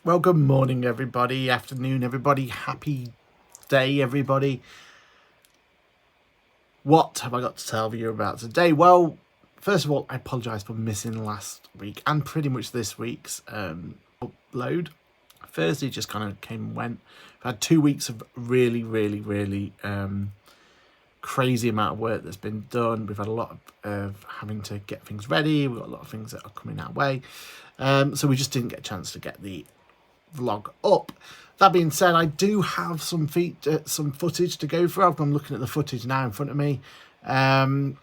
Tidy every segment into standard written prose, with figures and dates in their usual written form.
Well, good morning, everybody. Afternoon, everybody. Happy day, everybody. What have I got to tell you about today? Well, first of all, I apologise for missing last week and pretty much this week's upload. Thursday just kind of came and went. I've had 2 weeks of really crazy amount of work that's been done. We've had a lot of having to get things ready. We've got a lot of things that are coming our way. So we just didn't get a chance to get the vlog up. That being said, I do have some footage to go through. I'm looking at the footage now in front of me, and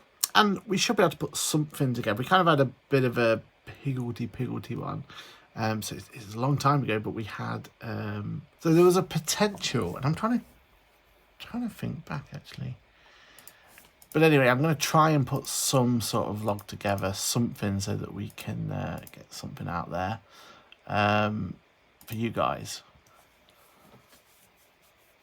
we should be able to put something together. We kind of had a bit of a higgledy-piggledy one, so it's a long time ago, but we had so there was a potential, and I'm trying to think back actually. But anyway, I'm going to try and put some sort of vlog together, something so that we can get something out there for you guys.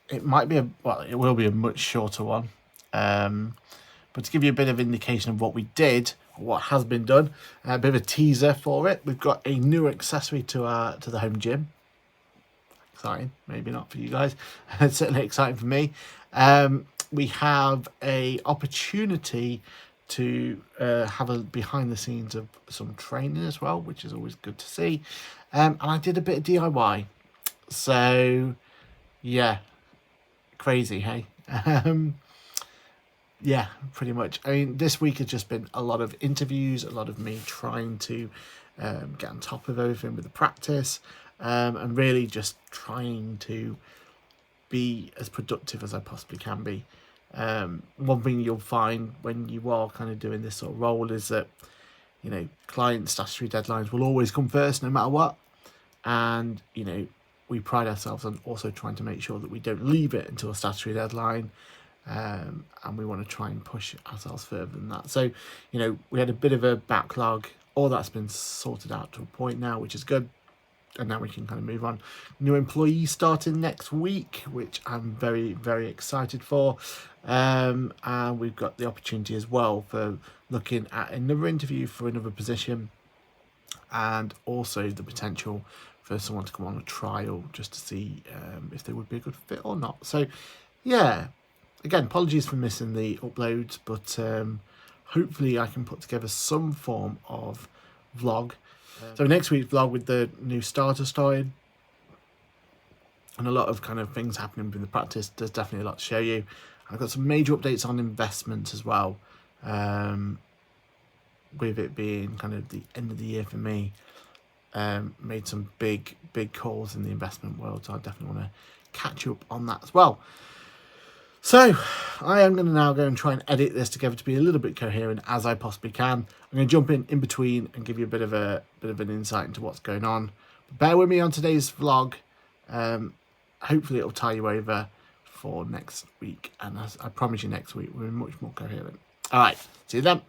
It might be it will be a much shorter one. But to give you a bit of indication of what we did, what has been done, a bit of a teaser for it. We've got a new accessory to the home gym. Exciting, maybe not for you guys. It's certainly exciting for me. We have a opportunity to have a behind the scenes of some training as well, which is always good to see. And I did a bit of DIY. So yeah, crazy, hey? Yeah, pretty much. I mean, this week has just been a lot of interviews, a lot of me trying to get on top of everything with the practice, and really just trying to be as productive as I possibly can be. One thing you'll find when you are kind of doing this sort of role is that, you know, client statutory deadlines will always come first no matter what. And, you know, we pride ourselves on also trying to make sure that we don't leave it until a statutory deadline. And we want to try and push ourselves further than that. So, you know, we had a bit of a backlog. All that's been sorted out to a point now, which is good. And now we can kind of move on. New employees starting next week, which I'm very excited for. And we've got the opportunity as well for looking at another interview for another position, and also the potential for someone to come on a trial just to see if they would be a good fit or not. So yeah, again, apologies for missing the uploads, but hopefully I can put together some form of vlog. So next week's vlog with the new starter started, and a lot of kind of things happening in the practice. There's definitely a lot to show you. I've got some major updates on investments as well, with it being kind of the end of the year for me. Made some big calls in the investment world, so I definitely want to catch you up on that as well. So I am going to now go and try and edit this together to be a little bit coherent as I possibly can. I'm going to jump in between and give you a bit of an insight into what's going on. But bear with me on today's vlog. Hopefully it'll tie you over for next week, and as I promise you, next week we'll be much more coherent. All right, see you then.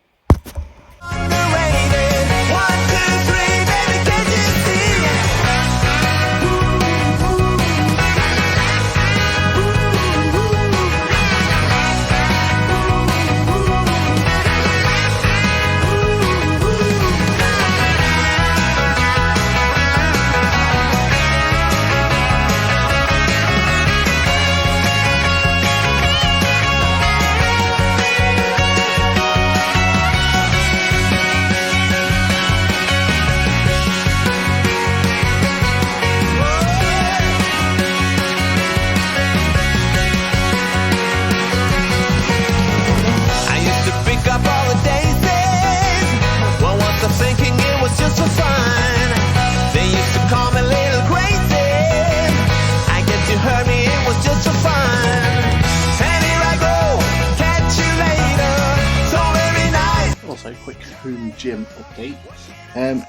Also, quick home gym update.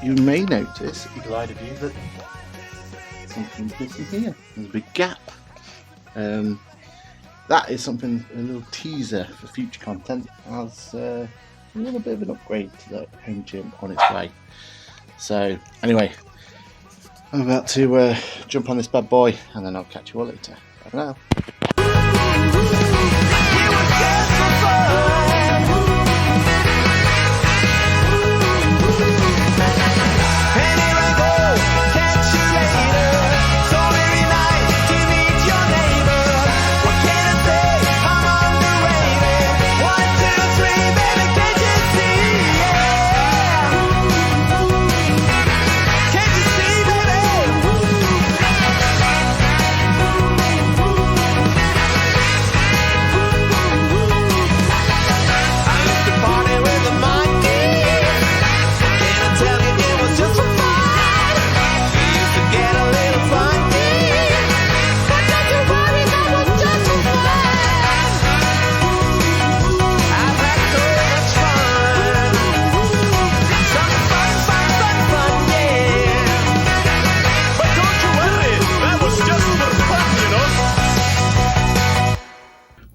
You may notice, eagle-eyed of you, that something's missing here. There's a big gap. That is something, a little teaser for future content, as a little bit of an upgrade to the home gym on its way. So anyway, I'm about to jump on this bad boy, and then I'll catch you all later. Bye for now. And here I go, catch you later.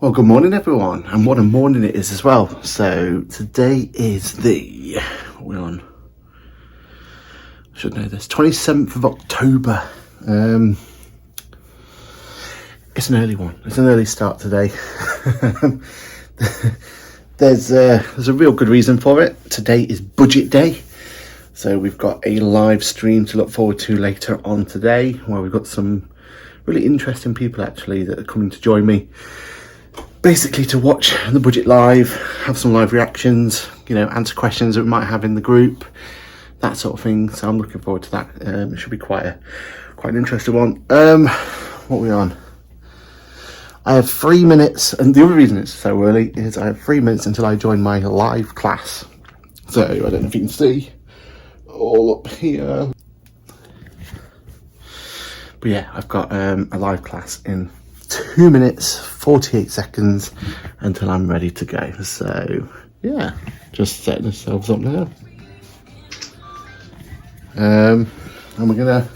Well, good morning everyone, and what a morning it is as well. So today is the, what are we on? I should know this, 27th of October. It's an early one. It's an early start today. There's a real good reason for it. Today is budget day. So we've got a live stream to look forward to later on today, where we've got some really interesting people actually that are coming to join me. Basically to watch the budget live, have some live reactions, you know, answer questions that we might have in the group, that sort of thing. So I'm looking forward to that. It should be quite an interesting one. What are we on? I have 3 minutes, and the other reason it's so early is I have 3 minutes until I join my live class. So I don't know if you can see all up here, but yeah, I've got a live class in 2 minutes 48 seconds until I'm ready to go. So yeah, just setting ourselves up now, and we're gonna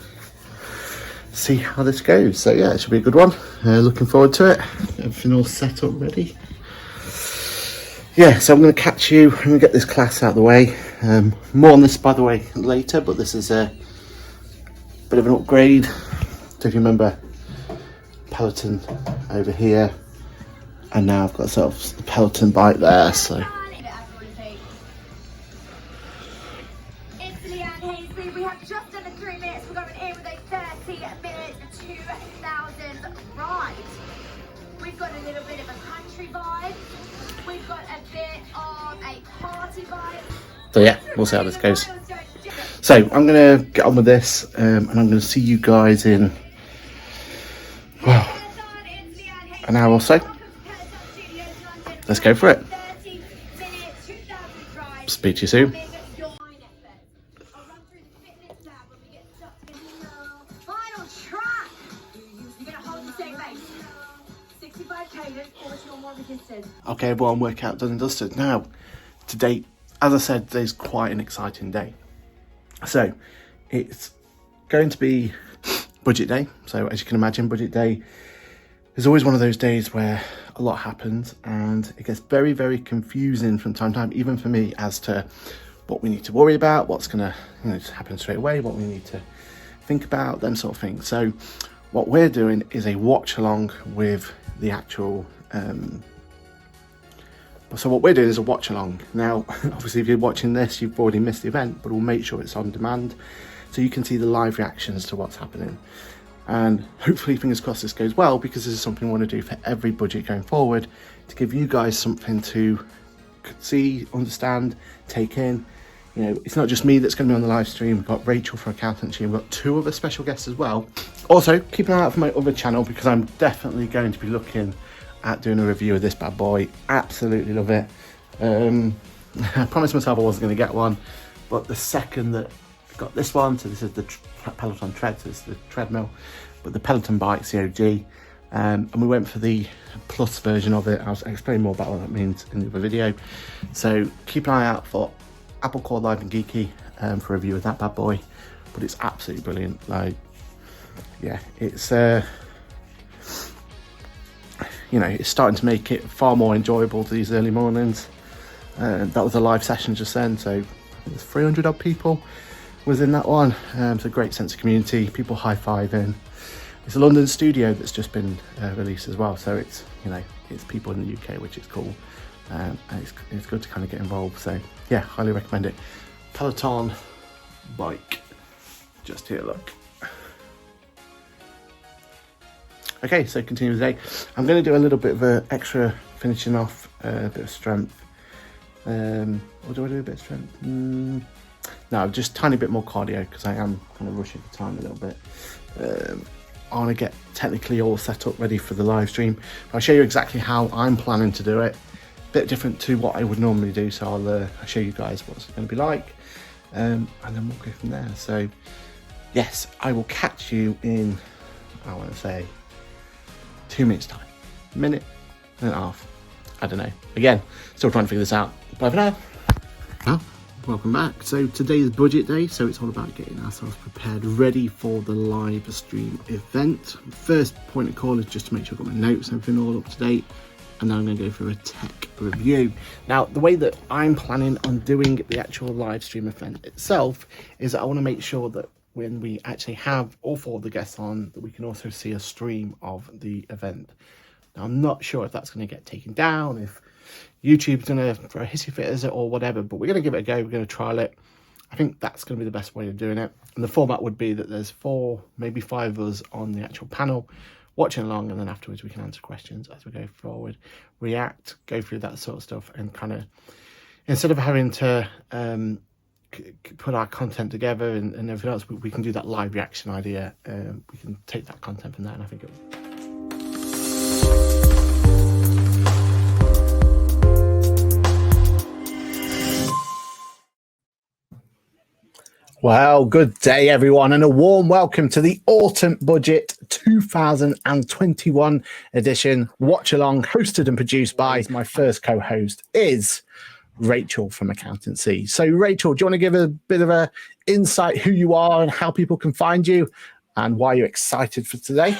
see how this goes. So yeah, it should be a good one. Looking forward to it. Everything all set up ready. Yeah, so I'm going to catch you. I'm going to get this class out of the way. More on this, by the way, later, but this is a bit of an upgrade. So if you remember, Peloton over here, and now I've got sort of the Peloton bike there, so. We have just under 3 minutes. We're going in with a 30-minute 2,000 ride. We've got a little bit of a country vibe. We've got a bit of a party vibe. So yeah, we'll see how this goes. So I'm going to get on with this, and I'm going to see you guys in, well, an hour or so. Let's go for it. Speak to you soon. Okay, well, workout done and dusted. Now, today, as I said, today's quite an exciting day. So, it's going to be budget day. So, as you can imagine, budget day is always one of those days where a lot happens, and it gets very, very confusing from time to time, even for me, as to what we need to worry about, what's going to happen straight away, what we need to think about, them sort of things. So, what we're doing is a watch along with the actual. So what we're doing is a watch along. Now, obviously, if you're watching this, you've already missed the event, but we'll make sure it's on demand so you can see the live reactions to what's happening. And hopefully, fingers crossed, this goes well, because this is something we want to do for every budget going forward, to give you guys something to see, understand, take in. You know, it's not just me that's going to be on the live stream. We've got Rachel from Accountancy, and we've got 2 other special guests as well. Also, keep an eye out for my other channel, because I'm definitely going to be looking at doing a review of this bad boy. Absolutely love it. I promised myself I wasn't going to get one, but the second that I got this one, so this is the Peloton tread, so it's the treadmill, but the Peloton bike COG, and we went for the plus version of it. I'll explain more about what that means in the other video. So keep an eye out for Apple Core Live and Geeky for a review of that bad boy, but it's absolutely brilliant. Like, yeah, it's you know, it's starting to make it far more enjoyable to these early mornings. That was a live session just then, so I think there's 300 odd people was in that one. It's a great sense of community, people high-fiving. It's a London studio that's just been released as well, so it's, you know, it's people in the UK, which is cool, and it's good to kind of get involved. So yeah, highly recommend it. Peloton bike, just here, look. Okay, so continue the day. I'm going to do a little bit of an extra finishing off, a bit of strength. Or do I do a bit of strength? No, just a tiny bit more cardio, because I am kind of rushing for time a little bit. I want to get technically all set up ready for the live stream. I'll show you exactly how I'm planning to do it. A bit different to what I would normally do, so I'll show you guys what it's going to be like. And then we'll go from there. So, yes, I will catch you in, I want to say, 2 minutes time, minute and a half, I don't know, again, still trying to figure this out. Bye for now. Well, welcome back. So today's budget day, so it's all about getting ourselves prepared, ready for the live stream event. First point of call is just to make sure I've got my notes and everything all up to date, and then I'm going to go through a tech review. Now, the way that I'm planning on doing the actual live stream event itself is that I want to make sure that when we actually have all 4 of the guests on, that we can also see a stream of the event. Now, I'm not sure if that's going to get taken down, if YouTube's going to throw a hissy fit at it or whatever, but we're going to give it a go. We're going to trial it. I think that's going to be the best way of doing it. And the format would be that there's 4, maybe 5 of us on the actual panel watching along, and then afterwards we can answer questions as we go forward, react, go through that sort of stuff, and kind of, instead of having to put our content together and everything else, we can do that live reaction idea. We can take that content from there, and I think Well, good day, everyone, and a warm welcome to the Autumn Budget 2021 edition watch along, hosted and produced by my first co-host is Rachel from Accountancy. So, Rachel, do you want to give a bit of a insight who you are and how people can find you and why you're excited for today?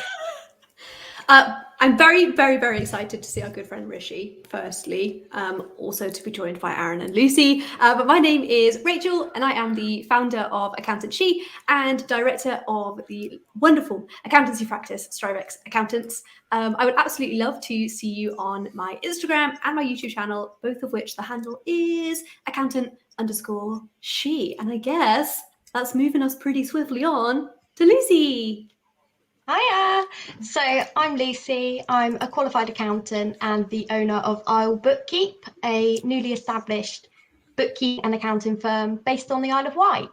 I'm very, very, very excited to see our good friend Rishi, firstly, also to be joined by Aaron and Lucy. But my name is Rachel, and I am the founder of Accountancy and director of the wonderful accountancy practice, Strivex Accountants. I would absolutely love to see you on my Instagram and my YouTube channel, both of which the handle is accountant_she. And I guess that's moving us pretty swiftly on to Lucy. Hiya! So I'm Lucy. I'm a qualified accountant and the owner of Isle Bookkeep, a newly established bookkeeping and accounting firm based on the Isle of Wight.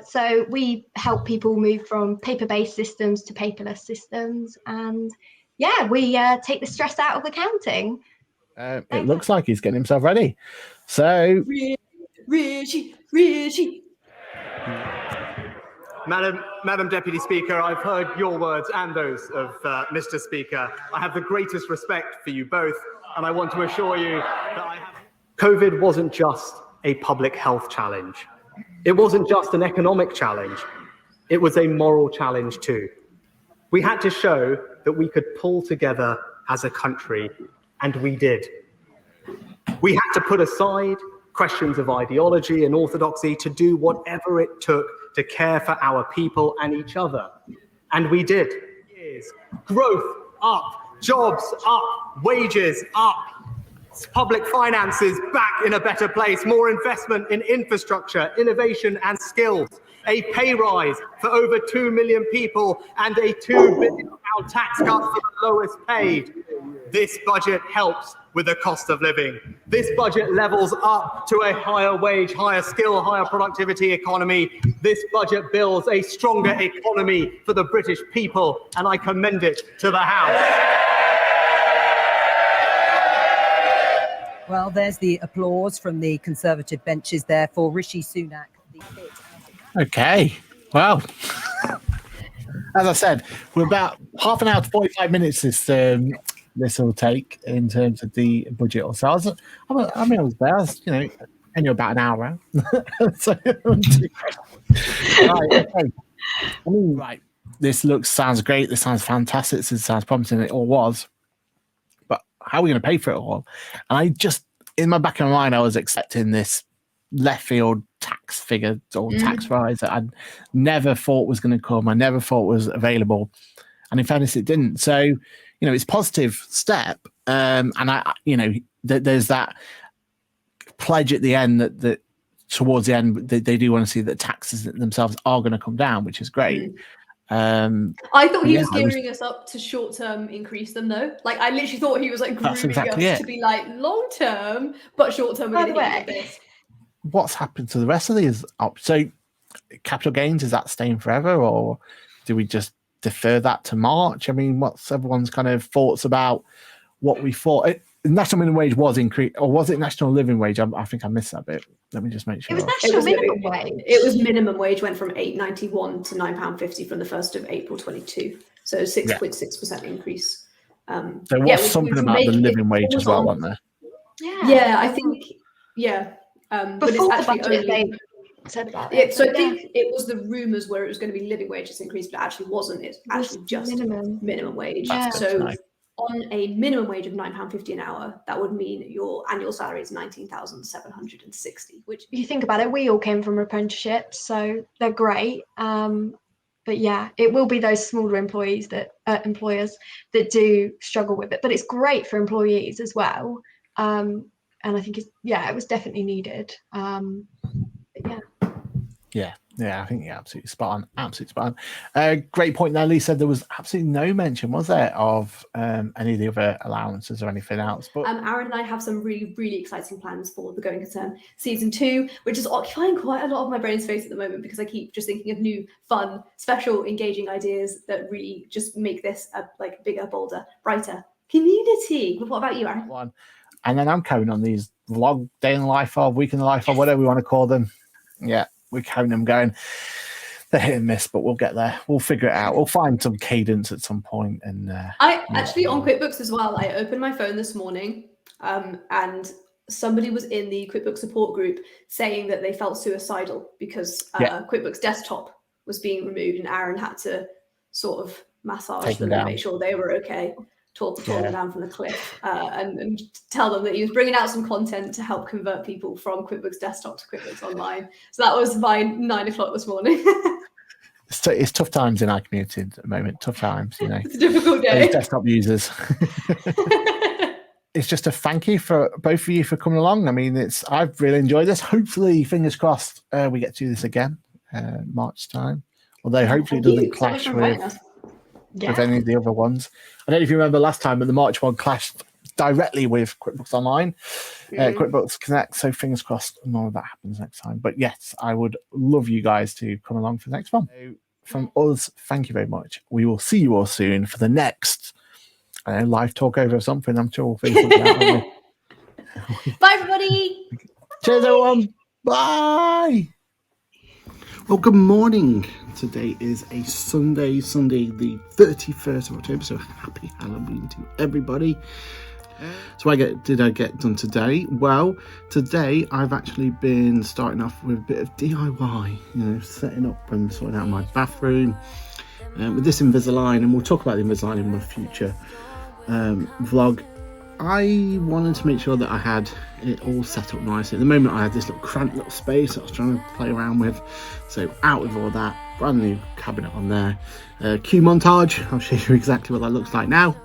So we help people move from paper-based systems to paperless systems, and yeah, we take the stress out of accounting. It looks like he's getting himself ready. So, Rishi. Madam Deputy Speaker, I've heard your words and those of Mr. Speaker. I have the greatest respect for you both, and I want to assure you that COVID wasn't just a public health challenge. It wasn't just an economic challenge. It was a moral challenge too. We had to show that we could pull together as a country, and we did. We had to put aside questions of ideology and orthodoxy to do whatever it took to care for our people and each other. And we did. Growth up, jobs up, wages up, public finances back in a better place, more investment in infrastructure, innovation and skills, a pay rise for over 2 million people and a £2 billion tax cut for the lowest paid. This budget helps with the cost of living. This budget levels up to a higher wage, higher skill, higher productivity economy. This budget builds a stronger economy for the British people, and I commend it to the House. Well, there's the applause from the Conservative benches there for Rishi Sunak. okay, well, as I said, we're about half an hour to 45 minutes this will take in terms of the budget or so. I was there, only about an hour. So, right, this sounds great. This sounds fantastic. This sounds promising. It all was. But how are we going to pay for it all? And I just, in my back of my mind, I was expecting this left field tax figure or tax rise that I never thought was going to come. I never thought was available. And in fairness, it didn't. So, it's a positive step. And there's that pledge at the end that towards the end, they do want to see that taxes themselves are going to come down, which is great. I thought he was gearing us up to short-term increase them, though. Like, I literally thought he was like grooming us to be like long-term, but short-term we're going to get this. What's happened to the rest of these? So, capital gains, is that staying forever, or do we just defer that to March? I mean, what's everyone's kind of thoughts about what we thought? National minimum wage was increased, or was it national living wage? I think I missed that bit. Let me just make sure. It was national minimum wage. It was minimum wage, went from £8.91 to £9.50 from the 1st of April 22. So 6.6% increase. There was something about the living wage as well, wasn't there? Yeah, I think, but it's actually only... said about it. So I think it was the rumours where it was going to be living wages increase, but it actually wasn't. It's actually just minimum wage. Yeah. So on a minimum wage of £9.50 an hour, that would mean your annual salary is 19,760, which If you think about it, we all came from apprenticeships, so they're great. But yeah, it will be those smaller employers that do struggle with it. But it's great for employees as well. And I think it was definitely needed. But yeah. Yeah, I think you're absolutely spot on. Great point there, Lisa. There was absolutely no mention, was there, of any of the other allowances or anything else? But Aaron and I have some really, really exciting plans for the Going Concern Season 2, which is occupying quite a lot of my brain space at the moment because I keep just thinking of new, fun, special, engaging ideas that really just make this a bigger, bolder, brighter community. But what about you, Aaron? And then I'm carrying on these vlog, day in the life of, week in the life of, whatever we want to call them. Yeah. We're carrying them going. They're hit and miss, but we'll get there. We'll figure it out. We'll find some cadence at some point. And I actually, on QuickBooks as well, I opened my phone this morning and somebody was in the QuickBooks support group saying that they felt suicidal because QuickBooks Desktop was being removed and Aaron had to sort of massage them and make sure they were okay. Talk them down from the cliff and tell them that he was bringing out some content to help convert people from QuickBooks Desktop to QuickBooks Online. So that was my 9 o'clock this morning. It's tough times in our community at the moment. Tough times, you know. It's a difficult day. Desktop users. It's just a thank you for both of you for coming along. I mean, I've really enjoyed this. Hopefully, fingers crossed, we get to do this again March time. Although hopefully it doesn't clash with any of the other ones. I don't know if you remember last time, but the March one clashed directly with QuickBooks Online, QuickBooks Connect. So fingers crossed none of that happens next time. But yes, I would love you guys to come along for the next one. So from us, thank you very much. We will see you all soon for the next live talk over or something. I'm sure we'll figure something out. Bye, everybody. Cheers, everyone. Bye. Well, good morning. Today is a Sunday the 31st of October, so happy Halloween to everybody. So what did I get done today? Well, today I've actually been starting off with a bit of DIY, setting up and sorting out my bathroom with this Invisalign, and we'll talk about the Invisalign in my future vlog. I wanted to make sure that I had it all set up nicely. At the moment I had this little cramped little space that I was trying to play around with, so out with all that, brand new cabinet on there. Cue montage, I'll show you exactly what that looks like now.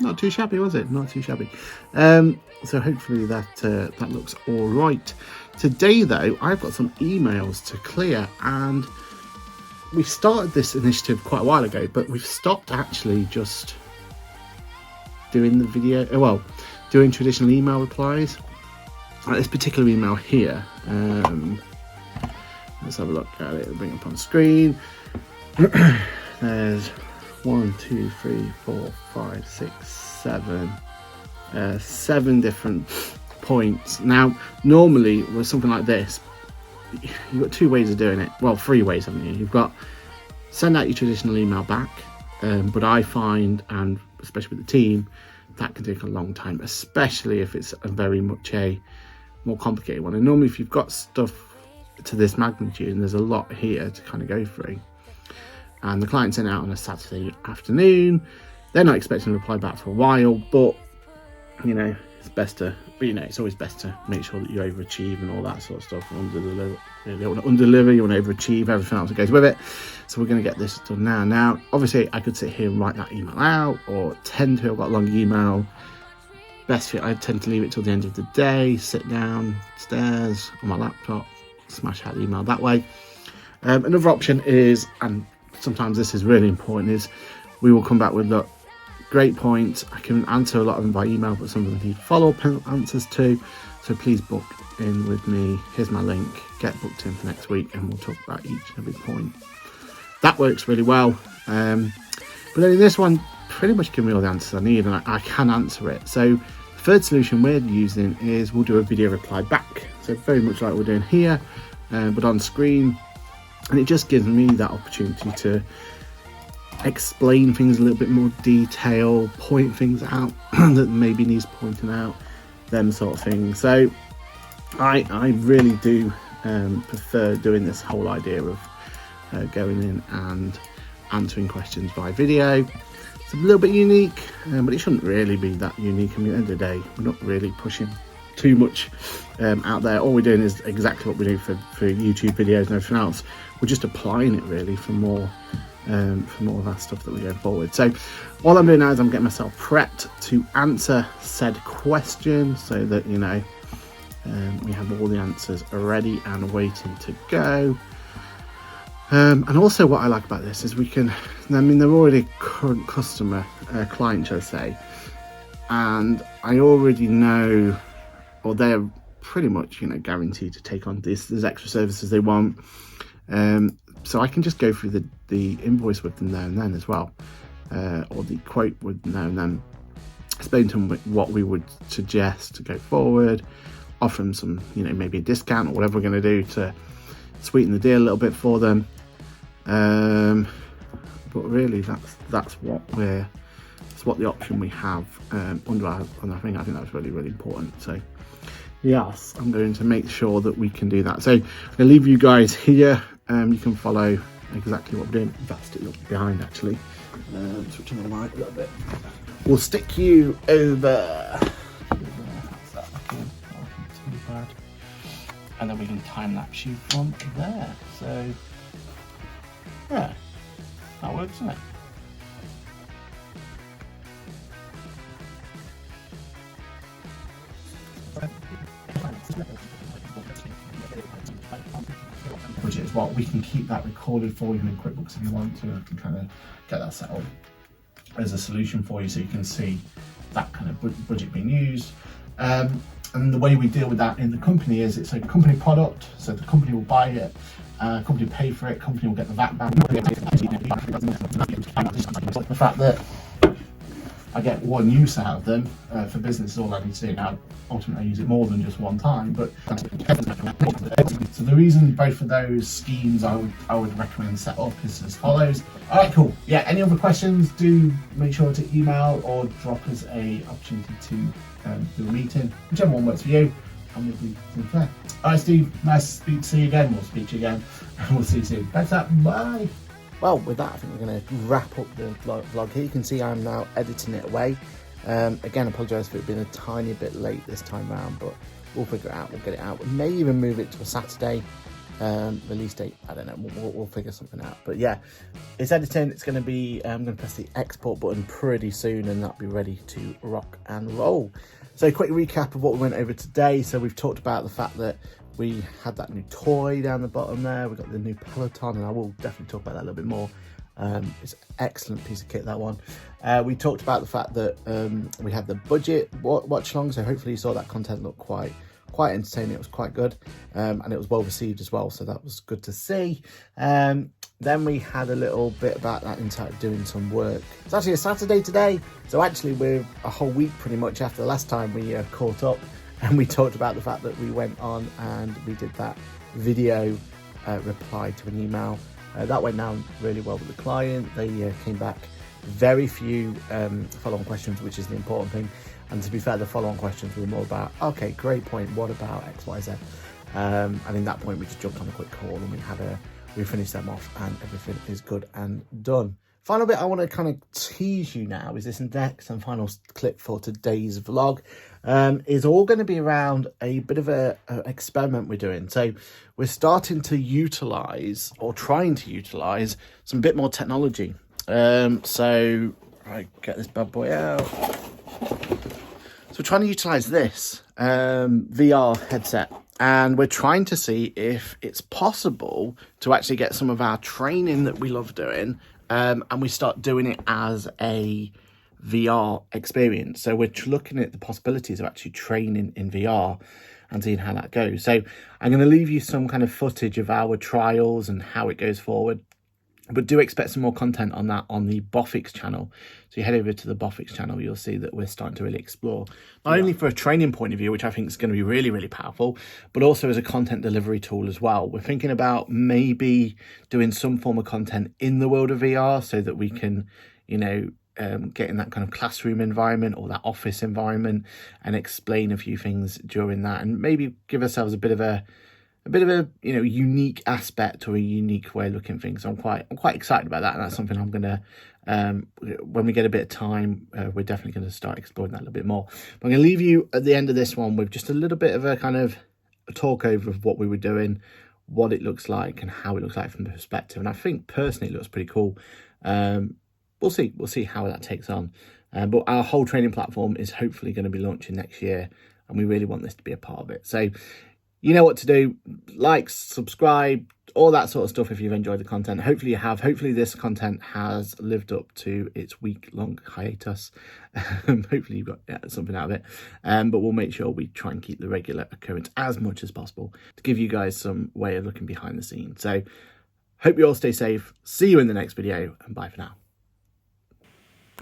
Not too shabby, was it? Not too shabby. So hopefully that looks all right. Today, though, I've got some emails to clear, and we started this initiative quite a while ago, but we've stopped actually just doing the video. Well, doing traditional email replies. This particular email here. Let's have a look at it. It'll bring it up on screen. There's 1, 2, 3, 4, 5, 6, 7. 7 different points. Now, normally with something like this, you've got 2 ways of doing it. Well, 3 ways, haven't you? You've got send out your traditional email back, but I find, and especially with the team, that can take a long time, especially if it's a very much a more complicated one. And normally if you've got stuff to this magnitude and there's a lot here to kind of go through, and the client sent out on a Saturday afternoon, they're not expecting a reply back for a while, but it's best to, it's always best to make sure that you overachieve and all that sort of stuff. You don't want to underdeliver, you want to overachieve everything else that goes with it. So we're going to get this done now. Now, obviously, I could sit here and write that email out, or tend to. I've got a long email. Best fit, I tend to leave it till the end of the day, sit downstairs on my laptop, smash out the email that way. Another option is, and sometimes this is really important, is we will come back with great points. I can answer a lot of them by email, but some of them need follow-up answers too. So please book in with me. Here's my link. Get booked in for next week, and we'll talk about each and every point. that works really well. But then in this one, pretty much give me all the answers I need, and I can answer it. So the third solution we're using is we'll do a video reply back. So very much like we're doing here, but on screen. And it just gives me that opportunity to explain things a little bit more detail, point things out that maybe needs pointing out, them sort of things. So I really do prefer doing this whole idea of going in and answering questions by video. It's a little bit unique, but it shouldn't really be that unique. I mean, at the end of the day, we're not really pushing too much out there. All we're doing is exactly what we do for YouTube videos and everything else. We're just applying it really for more of our stuff that we go forward. So all I'm doing now is I'm getting myself prepped to answer said question, so that we have all the answers ready and waiting to go. And also what I like about this is they're already a current customer, client, shall I say, and I already know, or they're pretty much, guaranteed to take on these extra services they want. So I can just go through the invoice with them there and then as well, or the quote with them there and then, explain to them what we would suggest to go forward, offer them some, maybe a discount or whatever we're going to do to sweeten the deal a little bit for them. But really that's what the option we have under our thing. I think that's really, really important. So yes, I'm going to make sure that we can do that. So I'll leave you guys here. You can follow exactly what we're doing. That's still behind actually. Switching the light a little bit. We'll stick you over. And then we can time lapse you from there. So yeah, that works, doesn't it? Which is what we can keep that recorded for you in QuickBooks if you want to. I can kind of get that set up as a solution for you, so you can see that kind of budget being used. And the way we deal with that in the company is it's a company product, so the company will buy it, company will pay for it, company will get the VAT back. The fact that I get one use out of them for business is all I need to do. Now, ultimately I use it more than just one time, but so the reason both of those schemes I would recommend set up is as follows. All right, cool. Yeah, any other questions, do make sure to email or drop us a opportunity to do a meeting, whichever one works for you, and we'll be there. All right, Steve, nice to see you again. We'll speak to you again, and we'll see you soon. Thanks, bye. Well, with that, I think we're going to wrap up the vlog here. You can see I'm now editing it away. Again, I apologise for it being a tiny bit late this time round, but we'll figure it out. We'll get it out. We may even move it to a Saturday release date. I don't know. We'll figure something out. But yeah, it's editing. It's going to be. I'm going to press the export button pretty soon, and that'll be ready to rock and roll. So, quick recap of what we went over today. So, we've talked about the fact that we had that new toy down the bottom there. We've got the new Peloton, and I will definitely talk about that a little bit more. It's an excellent piece of kit, that one. We talked about the fact that we had the budget watch along, so hopefully you saw that content look quite entertaining. It was quite good, and it was well received as well, so that was good to see. Then we had a little bit about that Intuit doing some work. It's actually a Saturday today, so actually we're a whole week pretty much after the last time we caught up, and we talked about the fact that we went on and we did that video reply to an email. That went down really well with the client. They came back very few follow-on questions, which is the important thing. And to be fair, the follow-on questions were more about, okay, great point, what about X, Y, Z? And in that point, we just jumped on a quick call and we finished them off, and everything is good and done. Final bit I want to kind of tease you now is this next and final clip for today's vlog. Is all going to be around a bit of a experiment we're doing. So we're starting to utilize, or trying to utilize, some bit more technology. So I get this bad boy out. So we're trying to utilize this VR headset, and we're trying to see if it's possible to actually get some of our training that we love doing, and we start doing it as a VR experience. So we're looking at the possibilities of actually training in VR and seeing how that goes. So I'm going to leave you some kind of footage of our trials and how it goes forward. But do expect some more content on that on the Boffix channel. So you head over to the Boffix channel, you'll see that we're starting to really explore, not only for a training point of view, which I think is going to be really, really powerful, but also as a content delivery tool as well. We're thinking about maybe doing some form of content in the world of VR so that we can, you know, get in that kind of classroom environment or that office environment and explain a few things during that, and maybe give ourselves a bit of a you know, unique aspect or a unique way of looking at things. So I'm quite excited about that, and that's something I'm gonna when we get a bit of time, we're definitely going to start exploring that a little bit more. But I'm going to leave you at the end of this one with just a little bit of a kind of a talk over of what we were doing, what it looks like, and how it looks like from the perspective. And I think personally it looks pretty cool. We'll see how that takes on. But our whole training platform is hopefully going to be launching next year, and we really want this to be a part of it. So you know what to do. Like, subscribe, all that sort of stuff if you've enjoyed the content. Hopefully you have. Hopefully this content has lived up to its week-long hiatus. Hopefully you've got something out of it. But we'll make sure we try and keep the regular occurrence as much as possible to give you guys some way of looking behind the scenes. So hope you all stay safe. See you in the next video, and bye for now.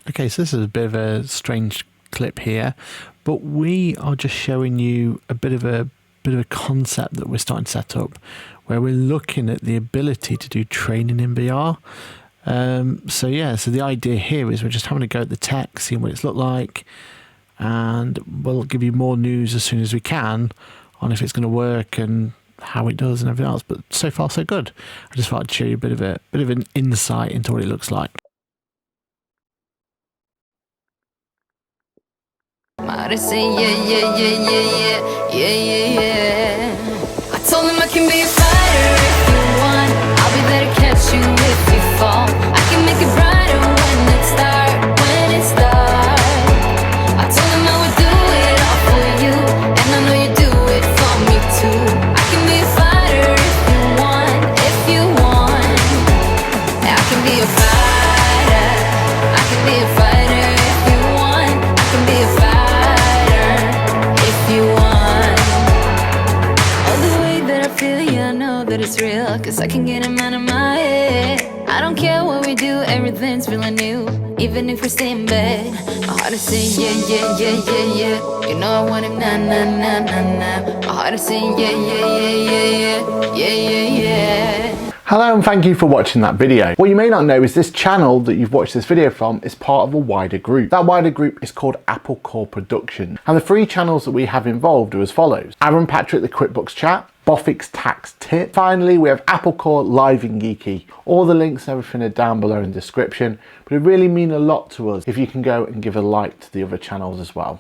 Okay, so this is a bit of a strange clip here, but we are just showing you a bit of a concept that we're starting to set up, where we're looking at the ability to do training in VR. So the idea here is we're just having a go at the tech, seeing what it's looked like, and we'll give you more news as soon as we can on if it's going to work and how it does and everything else. But so far so good. I just thought I'd show you a bit of an insight into what it looks like. Might say yeah. I told him I can be a fighter if you want. I'll be there to catch you if you fall. I can make it brighter when it's dark, I told him I would do it all for you, and I know you do it for me too. I can be a fighter if you want. I can be a fighter. I can be a fighter if you want. I can be a fighter. That it's real, cause I can get him out of my head. I don't care what we do, everything's feeling new. Even if we stay in bed, my heart is saying yeah. You know I want him nah. My heart is saying yeah. Hello and thank you for watching that video. What you may not know is this channel that you've watched this video from is part of a wider group. That wider group is called Apple Core Production, and the 3 channels that we have involved are as follows: Aaron Patrick, the QuickBooks Chat, Boffix Tax Tip. Finally, we have Apple Core Live and Geeky. All the links and everything are down below in the description, but it really means a lot to us if you can go and give a like to the other channels as well.